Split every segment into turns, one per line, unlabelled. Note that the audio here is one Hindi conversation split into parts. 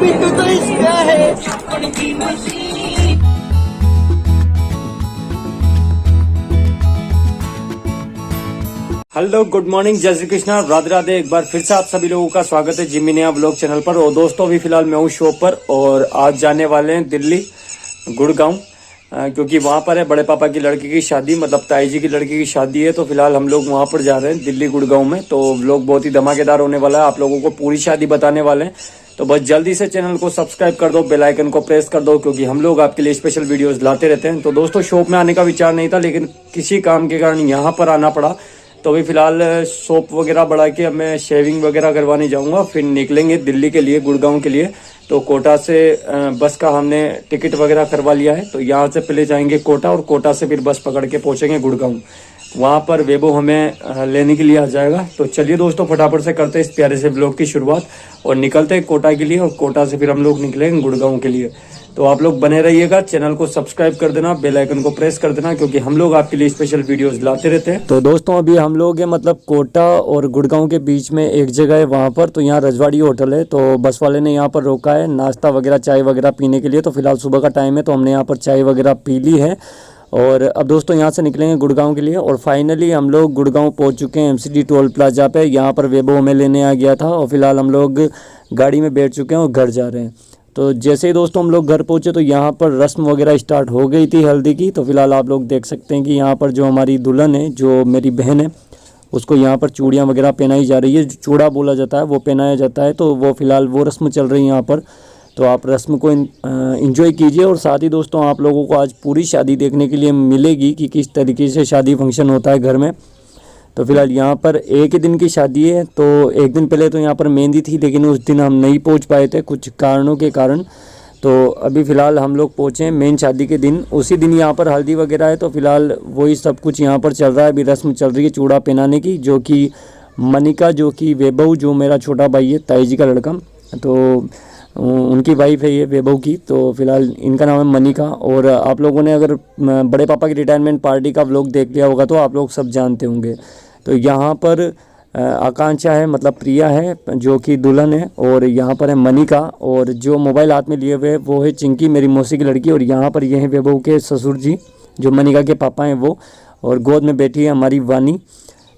बिट्टू तो इसका है।
हेलो, गुड मॉर्निंग, जय श्री कृष्णा, राधे राधे। एक बार फिर से आप सभी लोगों का स्वागत है जिमी नया ब्लॉग चैनल पर। और दोस्तों अभी फिलहाल मैं हूँ शॉप पर और आज जाने वाले हैं दिल्ली गुड़गांव, क्योंकि वहाँ पर है बड़े पापा की लड़की की शादी, मतलब ताई जी की लड़की की शादी है। तो फिलहाल हम लोग वहाँ पर जा रहे हैं दिल्ली गुड़गांव में। तो व्लॉग बहुत ही धमाकेदार होने वाला है, आप लोगों को पूरी शादी बताने वाले हैं। तो बस जल्दी से चैनल को सब्सक्राइब कर दो, बेल आइकन को प्रेस कर दो, क्योंकि हम लोग आपके लिए स्पेशल वीडियोस लाते रहते हैं। तो दोस्तों शॉप में आने का विचार नहीं था, लेकिन किसी काम के कारण यहाँ पर आना पड़ा। तो अभी फिलहाल सोप वगैरह बढ़ा के अब मैं शेविंग वगैरह करवाने जाऊंगा, फिर निकलेंगे दिल्ली के लिए, गुड़गांव के लिए। तो कोटा से बस का हमने टिकट वगैरह करवा लिया है। तो यहाँ से पहले जाएंगे कोटा और कोटा से फिर बस पकड़ के पहुंचेंगे गुड़गांव। वहाँ पर वेबो हमें लेने के लिए आ जाएगा। तो चलिए दोस्तों फटाफट से करते हैं इस प्यारे से ब्लॉग की शुरुआत और निकलते हैं कोटा के लिए, और कोटा से फिर हम लोग निकलेंगे गुड़गांव के लिए। तो आप लोग बने रहिएगा, चैनल को सब्सक्राइब कर देना, बेल आइकन को प्रेस कर देना, क्योंकि हम लोग आपके लिए स्पेशल वीडियोस लाते रहते हैं। तो दोस्तों अभी हम लोग हैं मतलब कोटा और गुड़गांव के बीच में एक जगह है वहाँ पर। तो यहाँ रजवाड़ी होटल है, तो बस वाले ने यहाँ पर रोका है नाश्ता वगैरह चाय वगैरह पीने के लिए। तो फिलहाल सुबह का टाइम है, तो हमने यहाँ पर चाय वगैरह पी ली है। और अब दोस्तों यहाँ से निकलेंगे गुड़गांव के लिए। और फाइनली हम लोग गुड़गांव पहुँच चुके हैं MCD टोल प्लाजा पे। यहाँ पर वेबो हमें लेने आ गया था और फिलहाल हम लोग गाड़ी में बैठ चुके हैं और घर जा रहे हैं। तो जैसे ही दोस्तों हम लोग घर पहुँचे तो यहाँ पर रस्म वगैरह स्टार्ट हो गई थी हल्दी की। तो फिलहाल आप लोग देख सकते हैं कि यहाँ पर जो हमारी दुल्हन है, जो मेरी बहन है, उसको यहाँ पर चूड़ियाँ वगैरह पहनाई जा रही है, जो चूड़ा बोला जाता है वो पहनाया जाता है। तो वो फिलहाल वो रस्म चल रही है यहाँ पर। तो आप रस्म को एंजॉय कीजिए। और साथ ही दोस्तों आप लोगों को आज पूरी शादी देखने के लिए मिलेगी कि किस तरीके से शादी फंक्शन होता है घर में। तो फिलहाल यहाँ पर एक ही दिन की शादी है। तो एक दिन पहले तो यहाँ पर मेहंदी थी, लेकिन उस दिन हम नहीं पहुँच पाए थे कुछ कारणों के कारण। तो अभी फ़िलहाल हम लोग पहुँचे मेन शादी के दिन, उसी दिन यहाँ पर हल्दी वगैरह है। तो फिलहाल वही सब कुछ यहाँ पर चल रहा है। अभी रस्म चल रही है चूड़ा पहनाने की, जो कि मनिका, जो कि वैभव, जो मेरा छोटा भाई है, ताई जी का लड़का, तो उनकी वाइफ है ये वैभव की। तो फिलहाल इनका नाम है मनिका। और आप लोगों ने अगर बड़े पापा की रिटायरमेंट पार्टी का व्लॉग देख लिया होगा तो आप लोग सब जानते होंगे। तो यहाँ पर आकांक्षा है, मतलब प्रिया है, जो कि दुल्हन है। और यहाँ पर है मनिका, और जो मोबाइल हाथ में लिए हुए वो है चिंकी, मेरी मौसी की लड़की। और यहाँ पर ये है वैभव के ससुर जी, जो मनिका के पापा हैं वो। और गोद में बैठी है हमारी वानी।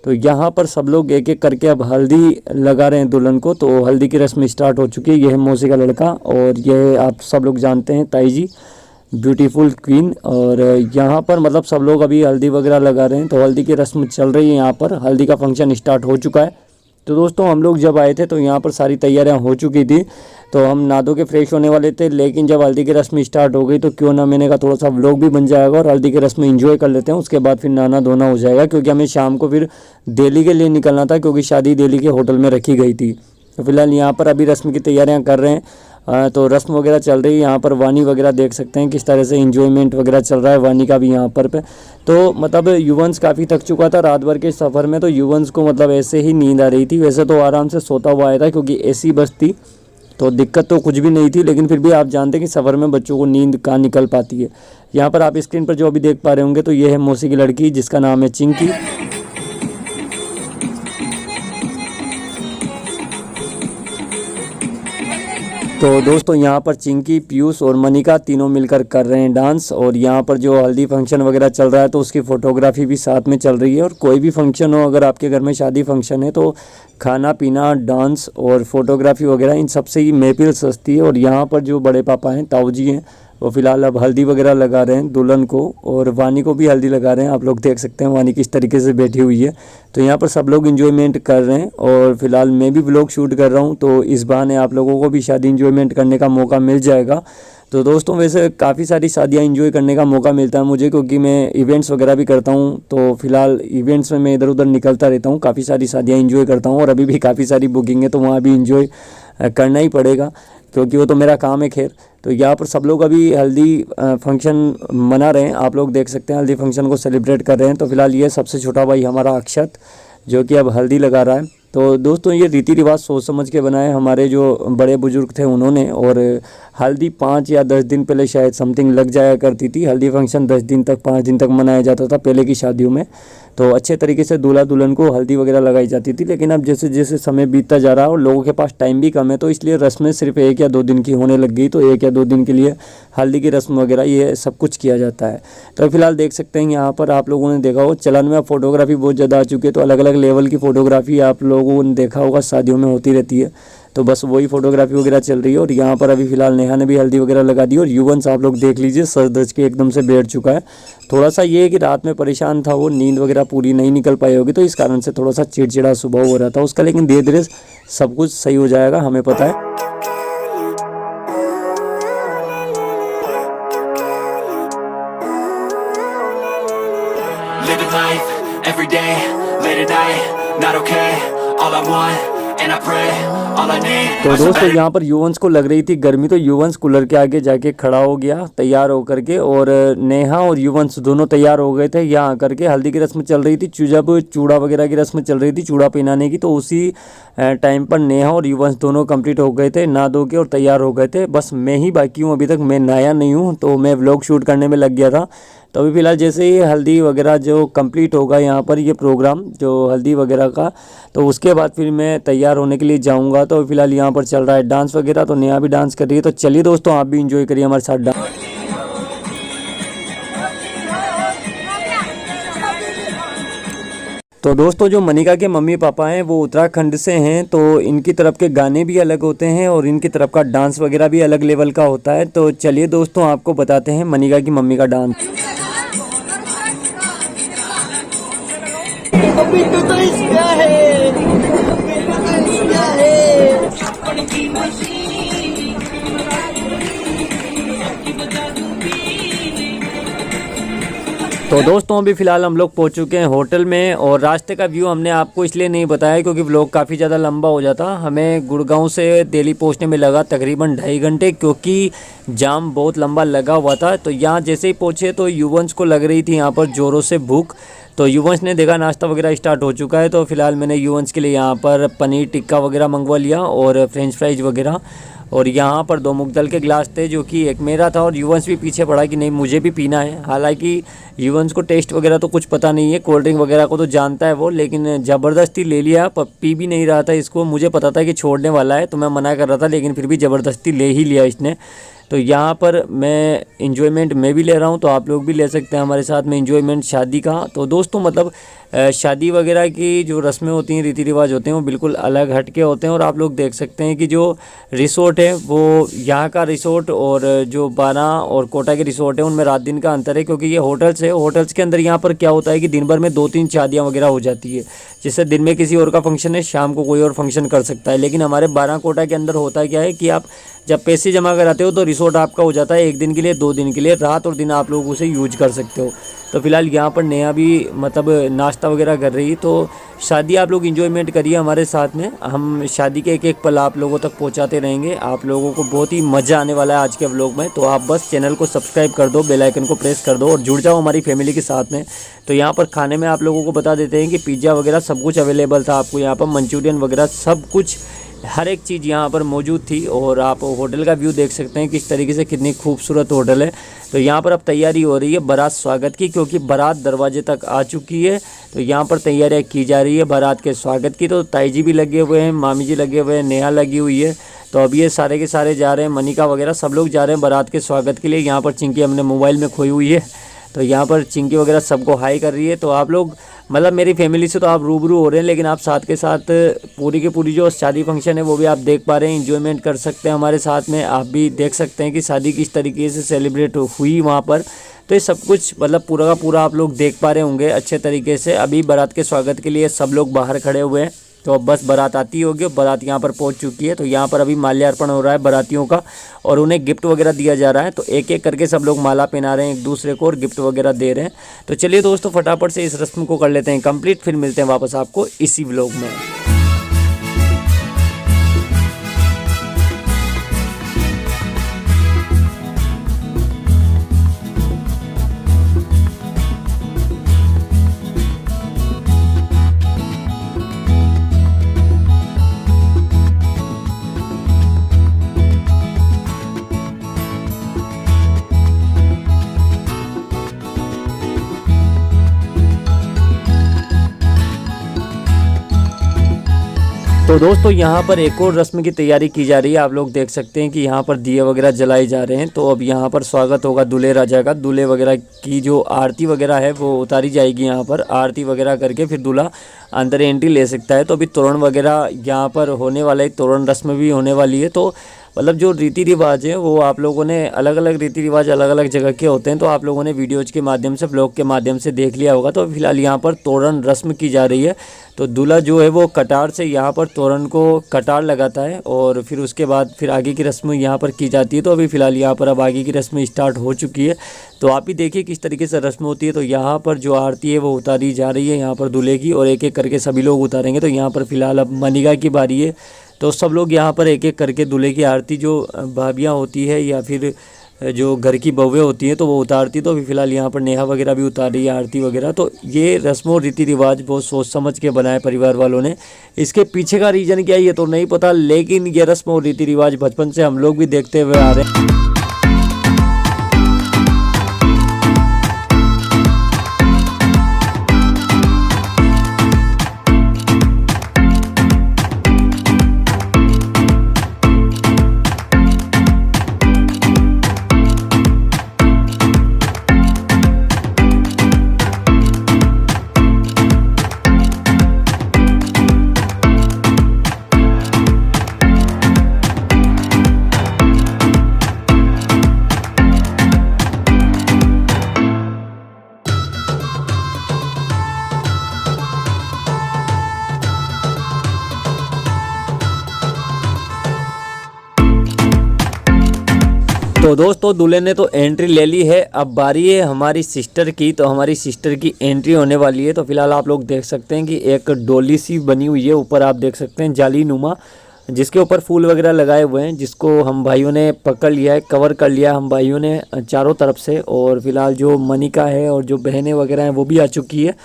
तो यहाँ पर सब लोग एक एक करके अब हल्दी लगा रहे हैं दुल्हन को। तो हल्दी की रस्म स्टार्ट हो चुकी है। यह है मौसी का लड़का, और यह आप सब लोग जानते हैं ताई जी, ब्यूटीफुल क्वीन। और यहाँ पर मतलब सब लोग अभी हल्दी वगैरह लगा रहे हैं। तो हल्दी की रस्म चल रही है यहाँ पर, हल्दी का फंक्शन स्टार्ट हो चुका है। तो दोस्तों हम लोग जब आए थे तो यहाँ पर सारी तैयारियाँ हो चुकी थी। तो हम नहा धो के फ्रेश होने वाले थे, लेकिन जब हल्दी की रस्म स्टार्ट हो गई तो क्यों ना, मैंने कहा थोड़ा सा व्लॉग भी बन जाएगा और हल्दी की रस्म एंजॉय कर लेते हैं। उसके बाद फिर नहाना धोना हो जाएगा, क्योंकि हमें शाम को फिर दिल्ली के लिए निकलना था, क्योंकि शादी दिल्ली के होटल में रखी गई थी। तो फिलहाल यहाँ पर अभी रस्म की तैयारियाँ कर रहे हैं। तो रस्म वगैरह चल रही है यहाँ पर। वानी वगैरह देख सकते हैं किस तरह से एंजॉयमेंट वगैरह चल रहा है वानी का भी यहाँ पर पे। तो मतलब युवंश काफ़ी थक चुका था रात भर के सफ़र में। तो युवंश को मतलब ऐसे ही नींद आ रही थी। वैसे तो आराम से सोता हुआ आया था, क्योंकि AC बस थी, तो दिक्कत तो कुछ भी नहीं थी। लेकिन फिर भी आप जानते हैं कि सफ़र में बच्चों को नींद कहाँ निकल पाती है। यहाँ पर आप स्क्रीन पर जो अभी देख पा रहे होंगे, तो ये है मौसी की लड़की, जिसका नाम है चिंकी। तो दोस्तों यहाँ पर चिंकी, पीयूष और मनिका तीनों मिलकर कर रहे हैं डांस। और यहाँ पर जो हल्दी फंक्शन वगैरह चल रहा है तो उसकी फ़ोटोग्राफी भी साथ में चल रही है। और कोई भी फंक्शन हो, अगर आपके घर में शादी फंक्शन है, तो खाना पीना, डांस और फोटोग्राफी वगैरह इन सबसे ही महफिल सजती है। और यहाँ पर जो बड़े पापा हैं, ताऊ जी हैं, वो फिलहाल अब हल्दी वगैरह लगा रहे हैं दुल्हन को, और वानी को भी हल्दी लगा रहे हैं। आप लोग देख सकते हैं वानी किस तरीके से बैठी हुई है। तो यहाँ पर सब लोग एंजॉयमेंट कर रहे हैं। और फिलहाल मैं भी व्लॉग शूट कर रहा हूँ, तो इस बहाने आप लोगों को भी शादी एंजॉयमेंट करने का मौका मिल जाएगा। तो दोस्तों वैसे काफ़ी सारी शादियाँ एंजॉय करने का मौका मिलता है मुझे, क्योंकि मैं इवेंट्स वगैरह भी करता हूँ। तो फिलहाल इवेंट्स में मैं इधर उधर निकलता रहता हूँ, काफ़ी सारी शादियाँ एंजॉय करता हूँ। और अभी भी काफ़ी सारी बुकिंग है, तो वहाँ भी एंजॉय करना ही पड़ेगा, क्योंकि वो तो मेरा काम है। खैर, तो यहाँ पर सब लोग अभी हल्दी फंक्शन मना रहे हैं। आप लोग देख सकते हैं हल्दी फंक्शन को सेलिब्रेट कर रहे हैं। तो फिलहाल ये सबसे छोटा भाई हमारा अक्षत, जो कि अब हल्दी लगा रहा है। तो दोस्तों ये रीति रिवाज सोच समझ के बनाए हमारे जो बड़े बुजुर्ग थे उन्होंने। और हल्दी 5 या 10 दिन पहले शायद समथिंग लग जाया करती थी। हल्दी फंक्शन 10 दिन तक, 5 दिन तक मनाया जाता था पहले की शादियों में। तो अच्छे तरीके से दूल्हा दुल्हन को हल्दी वगैरह लगाई जाती थी। लेकिन अब जैसे जैसे समय बीतता जा रहा है और लोगों के पास टाइम भी कम है, तो इसलिए रस्में सिर्फ 1 या 2 दिन की होने लग गई। तो 1 या 2 दिन के लिए हल्दी की रस्म वगैरह ये सब कुछ किया जाता है। तो फिलहाल देख सकते हैं यहाँ पर आप लोगों ने देखा हो चलन में फोटोग्राफी बहुत ज़्यादा आ चुकी है। तो अलग अलग लेवल की फ़ोटोग्राफी आप लोगों ने देखा होगा शादियों में होती रहती है। तो बस वही फोटोग्राफी वगैरह चल रही है। और यहाँ पर अभी फिलहाल नेहा ने भी हल्दी वगैरह लगा दी और युवंश आप लोग देख लीजिए सज धज के एकदम से बैठ चुका है। थोड़ा सा ये है कि रात में परेशान था, वो नींद वगैरह पूरी नहीं निकल पाई होगी, तो इस कारण से थोड़ा सा चिड़चिड़ा स्वभाव हो रहा था उसका। लेकिन धीरे धीरे सब कुछ सही हो जाएगा, हमें पता है।
Living life, every day, late at night, not okay, all I want, and I pray, all I need
तो दोस्तों यहाँ पर युवंश को लग रही थी गर्मी, तो युवंश कूलर के आगे जाके खड़ा हो गया तैयार होकर के, और नेहा और युवंश दोनों तैयार हो गए थे। यहाँ आकर के हल्दी की रस्म चल रही थी, जब चूड़ा वगैरह की रस्म चल रही थी, चूड़ा पहनाने की, तो उसी टाइम पर नेहा और युवंश दोनों कंप्लीट हो गए थे, नहा धो के और तैयार हो गए थे। बस मैं ही बाकी हूँ, अभी तक मैं नहाया नहीं हूँ, तो मैं व्लॉग शूट करने में लग गया था। तो अभी फ़िलहाल जैसे ही हल्दी वगैरह जो कंप्लीट होगा यहाँ पर ये प्रोग्राम जो हल्दी वगैरह का, तो उसके बाद फिर मैं तैयार होने के लिए जाऊँगा। तो फ़िलहाल यहाँ पर चल रहा है डांस वगैरह, तो नेहा भी डांस कर रही है। तो चलिए दोस्तों आप भी इंजॉय करिए हमारे साथ डांस। तो दोस्तों जो मनिका के मम्मी पापा हैं वो उत्तराखंड से हैं, तो इनकी तरफ के गाने भी अलग होते हैं और इनकी तरफ का डांस वगैरह भी अलग लेवल का होता है। तो चलिए दोस्तों आपको बताते हैं मनिका की मम्मी का डांस। तो दोस्तों अभी फ़िलहाल हम लोग पहुंच चुके हैं होटल में, और रास्ते का व्यू हमने आपको इसलिए नहीं बताया क्योंकि व्लॉग काफ़ी ज़्यादा लंबा हो जाता। हमें गुड़गांव से दिल्ली पहुंचने में लगा तकरीबन 2.5 घंटे, क्योंकि जाम बहुत लंबा लगा हुआ था। तो यहाँ जैसे ही पहुँचे तो युवंश को लग रही थी यहाँ पर ज़ोरों से भूख, तो युवंश ने देखा नाश्ता वगैरह स्टार्ट हो चुका है। तो फिलहाल मैंने युवंश के लिए यहाँ पर पनीर टिक्का वगैरह मंगवा लिया और फ्रेंच फ्राइज वगैरह, और यहाँ पर 2 मूंगदाल के गिलास थे, जो कि एक मेरा था और युवंश भी पीछे पड़ा कि नहीं मुझे भी पीना है। हालांकि युवंश को टेस्ट वगैरह तो कुछ पता नहीं है, कोल्ड ड्रिंक वगैरह को तो जानता है वो, लेकिन ज़बरदस्ती ले लिया, पी भी नहीं रहा था इसको। मुझे पता था कि छोड़ने वाला है तो मैं मना कर रहा था, लेकिन फिर भी ज़बरदस्ती ले ही लिया इसने। तो यहाँ पर मैं इन्जॉयमेंट मैं भी ले रहा हूँ, तो आप लोग भी ले सकते हैं हमारे साथ में इन्जॉयमेंट शादी का। तो दोस्तों मतलब शादी वगैरह की जो रस्में होती हैं, रीति रिवाज होते हैं, वो बिल्कुल अलग हट के होते हैं। और आप लोग देख सकते हैं कि जो रिसोर्ट है वो यहाँ का रिसोर्ट और जो बाना और कोटा के रिसोर्ट है उनमें रात दिन का अंतर है, क्योंकि ये होटल्स है। होटल्स के अंदर यहाँ पर क्या होता है कि दिन भर में 2-3 शादियाँ वगैरह हो जाती है, जैसे दिन में किसी और का फंक्शन है, शाम को कोई और फंक्शन कर सकता है। लेकिन हमारे बाना कोटा के अंदर होता क्या है कि आप जब पैसे जमा कराते हो तो रिसोर्ट आपका हो जाता है 1 दिन के लिए, 2 दिन के लिए, रात और दिन आप लोग उसे यूज कर सकते हो। तो फिलहाल यहाँ पर नेहा भी मतलब नाश्ता वगैरह कर रही, तो शादी आप लोग इन्जॉयमेंट करिए हमारे साथ में। हम शादी के एक एक पल आप लोगों तक पहुँचाते रहेंगे, आप लोगों को बहुत ही मज़ा आने वाला है आज के व्लॉग में। तो आप बस चैनल को सब्सक्राइब कर दो, बेल आइकन को प्रेस कर दो और जुड़ जाओ हमारी फैमिली के साथ में। तो यहाँ पर खाने में आप लोगों को बता देते हैं कि पिज़्ज़ा वगैरह सब कुछ अवेलेबल था आपको, यहाँ पर मंचूरियन वगैरह सब कुछ, हर एक चीज़ यहाँ पर मौजूद थी। और आप होटल का व्यू देख सकते हैं किस तरीके से, कितनी खूबसूरत होटल है। तो यहाँ पर अब तैयारी हो रही है बारात स्वागत की, क्योंकि बारात दरवाजे तक आ चुकी है। तो यहाँ पर तैयारियाँ की जा रही है बारात के स्वागत की। तो ताई जी भी लगे हुए हैं, मामी जी लगे हुए हैं, नेहा लगी हुई है। तो अब ये सारे के सारे जा रहे हैं, मनिका वगैरह सब लोग जा रहे हैं बारात के स्वागत के लिए। यहाँ पर चिंकी हमने मोबाइल में खोई हुई है, तो यहाँ पर चिंकी वगैरह सबको हाई कर रही है। तो आप लोग मतलब मेरी फैमिली से तो आप रूबरू हो रहे हैं, लेकिन आप साथ के साथ पूरी की पूरी जो शादी फंक्शन है वो भी आप देख पा रहे हैं, एंजॉयमेंट कर सकते हैं हमारे साथ में। आप भी देख सकते हैं कि शादी किस तरीके से सेलिब्रेट हुई वहाँ पर। तो ये सब कुछ मतलब पूरा का पूरा आप लोग देख पा रहे होंगे अच्छे तरीके से। अभी बारात के स्वागत के लिए सब लोग बाहर खड़े हुए हैं, तो अब बस बारात आती होगी। बारात यहाँ पर पहुँच चुकी है, तो यहाँ पर अभी माल्यार्पण हो रहा है बारातियों का, और उन्हें गिफ्ट वगैरह दिया जा रहा है। तो एक एक करके सब लोग माला पहना रहे हैं एक दूसरे को और गिफ्ट वगैरह दे रहे हैं। तो चलिए दोस्तों फटाफट से इस रस्म को कर लेते हैं कंप्लीट, फिर मिलते हैं वापस आपको इसी व्लॉग में। तो दोस्तों यहाँ पर एक और रस्म की तैयारी की जा रही है। आप लोग देख सकते हैं कि यहाँ पर दिए वगैरह जलाए जा रहे हैं। तो अब यहाँ पर स्वागत होगा दूल्हे राजा का। दूल्हे वगैरह की जो आरती वगैरह है वो उतारी जाएगी। यहाँ पर आरती वगैरह करके फिर दूल्हा अंदर एंट्री ले सकता है। तो अभी तोरण वगैरह यहाँ पर होने वाला है, तोरण रस्म भी होने वाली है। तो मतलब जो रीति रिवाज है वो आप लोगों ने अलग अलग रीति रिवाज अलग अलग जगह के होते हैं। तो आप लोगों ने वीडियोज़ के माध्यम से, ब्लॉग के माध्यम से देख लिया होगा। तो फिलहाल यहाँ पर तोरण रस्म की जा रही है। तो दूल्हा जो है वो कटार से यहाँ पर तोरण को कटार लगाता है और फिर उसके बाद फिर आगे की रस्म यहाँ पर की जाती है। तो अभी फ़िलहाल यहाँ पर अब आगे की रस्म स्टार्ट हो चुकी है। तो आप ही देखिए किस तरीके से रस्म होती है। तो यहाँ पर जो आरती है वो उतारी जा रही है यहाँ पर दूल्हे की, और एक एक करके सभी लोग उतारेंगे। तो यहाँ पर फ़िलहाल अब मनिका की बारी है। तो सब लोग यहाँ पर एक एक करके दूल्हे की आरती, जो भाभियाँ होती है या फिर जो घर की बहुएं होती हैं तो वो उतारती। तो अभी फ़िलहाल यहाँ पर नेहा वगैरह भी उतार रही है आरती वगैरह। तो ये रस्म और रीति रिवाज बहुत सोच समझ के बनाए परिवार वालों ने। इसके पीछे का रीज़न क्या है ये तो नहीं पता, लेकिन ये रस्म और रीति रिवाज बचपन से हम लोग भी देखते हुए आ रहे हैं। तो दोस्तों दूल्हे ने तो एंट्री ले ली है। अब बारी है हमारी सिस्टर की। तो हमारी सिस्टर की एंट्री होने वाली है। तो फिलहाल आप लोग देख सकते हैं कि एक डोली सी बनी हुई है, ऊपर आप देख सकते हैं जाली नुमा, जिसके ऊपर फूल वगैरह लगाए हुए हैं, जिसको हम भाइयों ने पकड़ लिया है, कवर कर लिया हम भाइयों ने चारों तरफ से। और फिलहाल जो मनिका है और जो बहनें वगैरह हैं वो भी आ चुकी है।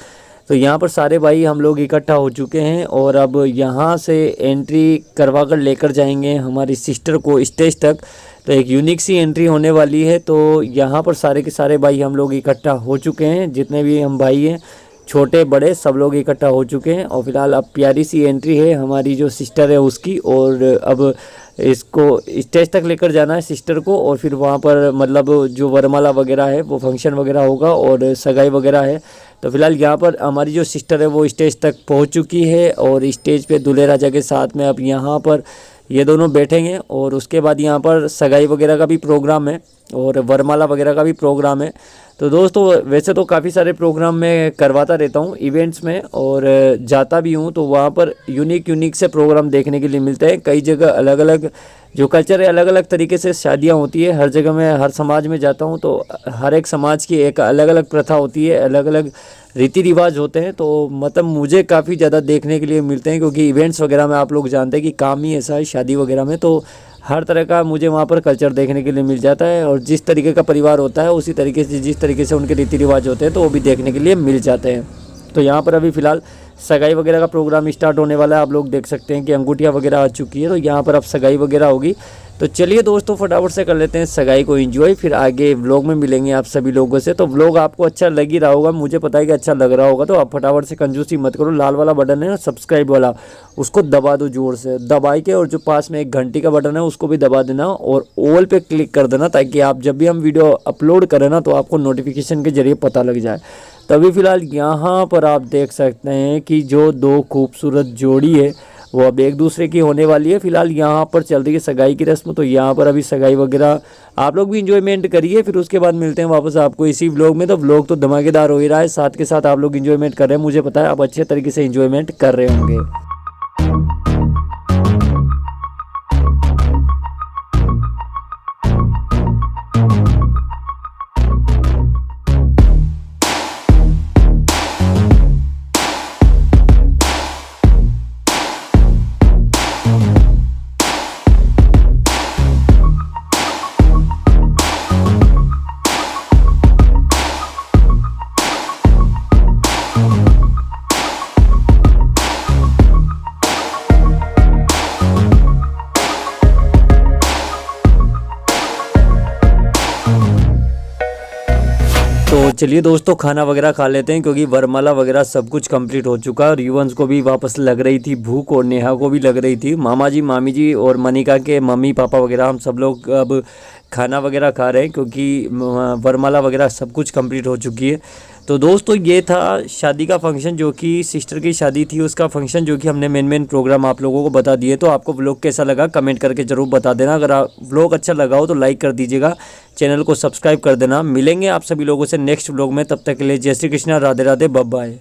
तो यहाँ पर सारे भाई हम लोग इकट्ठा हो चुके हैं और अब यहाँ से एंट्री करवा कर लेकर जाएंगे हमारी सिस्टर को स्टेज तक। तो एक यूनिक सी एंट्री होने वाली है। तो यहाँ पर सारे के सारे भाई हम लोग इकट्ठा हो चुके हैं, जितने भी हम भाई हैं छोटे बड़े सब लोग इकट्ठा हो चुके हैं। और फिलहाल अब प्यारी सी एंट्री है हमारी जो सिस्टर है उसकी, और अब इसको स्टेज तक लेकर जाना है सिस्टर को। और फिर वहाँ पर मतलब जो वरमाला वगैरह है वो फंक्शन वगैरह होगा और सगाई वगैरह है। तो फिलहाल यहाँ पर हमारी जो सिस्टर है वो स्टेज तक पहुँच चुकी है और स्टेज पे दूल्हे राजा के साथ में अब यहाँ पर ये दोनों बैठेंगे। और उसके बाद यहाँ पर सगाई वगैरह का भी प्रोग्राम है और वरमाला वगैरह का भी प्रोग्राम है। तो दोस्तों वैसे तो काफ़ी सारे प्रोग्राम मैं करवाता रहता हूँ इवेंट्स में और जाता भी हूँ। तो वहाँ पर यूनिक से प्रोग्राम देखने के लिए मिलते हैं। कई जगह अलग अलग जो कल्चर है, अलग अलग तरीके से शादियाँ होती है। हर जगह मैं हर समाज में जाता हूँ तो हर एक समाज की एक अलग अलग प्रथा होती है, अलग अलग रीति रिवाज होते हैं। तो मतलब मुझे काफ़ी ज़्यादा देखने के लिए मिलते हैं, क्योंकि इवेंट्स वगैरह में आप लोग जानते हैं कि काम ही ऐसा है शादी वगैरह में। तो हर तरह का मुझे वहाँ पर कल्चर देखने के लिए मिल जाता है और जिस तरीके का परिवार होता है उसी तरीके से जिस तरीके से उनके रीति रिवाज होते हैं तो वो भी देखने के लिए मिल जाते हैं। तो यहाँ पर अभी फ़िलहाल सगाई वगैरह का प्रोग्राम स्टार्ट होने वाला है। आप लोग देख सकते हैं कि अंगूठियाँ वगैरह आ चुकी है। तो यहाँ पर अब सगाई वगैरह होगी। तो चलिए दोस्तों फटाफट से कर लेते हैं सगाई को एंजॉय, फिर आगे व्लॉग में मिलेंगे आप सभी लोगों से। तो व्लॉग आपको अच्छा लग ही रहा होगा, मुझे पता है कि अच्छा लग रहा होगा। तो आप फटाफट से कंजूसी मत करो, लाल वाला बटन है ना सब्सक्राइब वाला, उसको दबा दो जोर से दबाई के, और जो पास में एक घंटी का बटन है उसको भी दबा देना और ऑल पे क्लिक कर देना, ताकि आप जब भी हम वीडियो अपलोड करें ना तो आपको नोटिफिकेशन के जरिए पता लग जाए। तभी फ़िलहाल यहाँ पर आप देख सकते हैं कि जो दो खूबसूरत जोड़ी है वो अब एक दूसरे की होने वाली है। फिलहाल यहाँ पर चल रही है सगाई की रस्म। तो यहाँ पर अभी सगाई वगैरह आप लोग भी इंजॉयमेंट करिए, फिर उसके बाद मिलते हैं वापस आपको इसी व्लॉग में। तो व्लॉग तो धमाकेदार हो ही रहा है, साथ के साथ आप लोग इंजॉयमेंट कर रहे हैं, मुझे पता है आप अच्छे तरीके से इंजॉयमेंट कर रहे होंगे। चलिए दोस्तों खाना वगैरह खा लेते हैं, क्योंकि वरमाला वगैरह सब कुछ कंप्लीट हो चुका है और युवंश को भी वापस लग रही थी भूख और नेहा को भी लग रही थी। मामा जी, मामी जी और मनिका के मम्मी पापा वगैरह हम सब लोग अब खाना वगैरह खा रहे हैं, क्योंकि वरमाला वगैरह सब कुछ कंप्लीट हो चुकी है। तो दोस्तों ये था शादी का फंक्शन, जो कि सिस्टर की शादी थी उसका फंक्शन, जो कि हमने मेन प्रोग्राम आप लोगों को बता दिए। तो आपको व्लॉग कैसा लगा कमेंट करके ज़रूर बता देना। अगर व्लॉग अच्छा लगा हो तो लाइक कर दीजिएगा, चैनल को सब्सक्राइब कर देना। मिलेंगे आप सभी लोगों से नेक्स्ट व्लॉग में, तब तक के लिए जय श्री कृष्णा, राधे राधे, बाय बाय।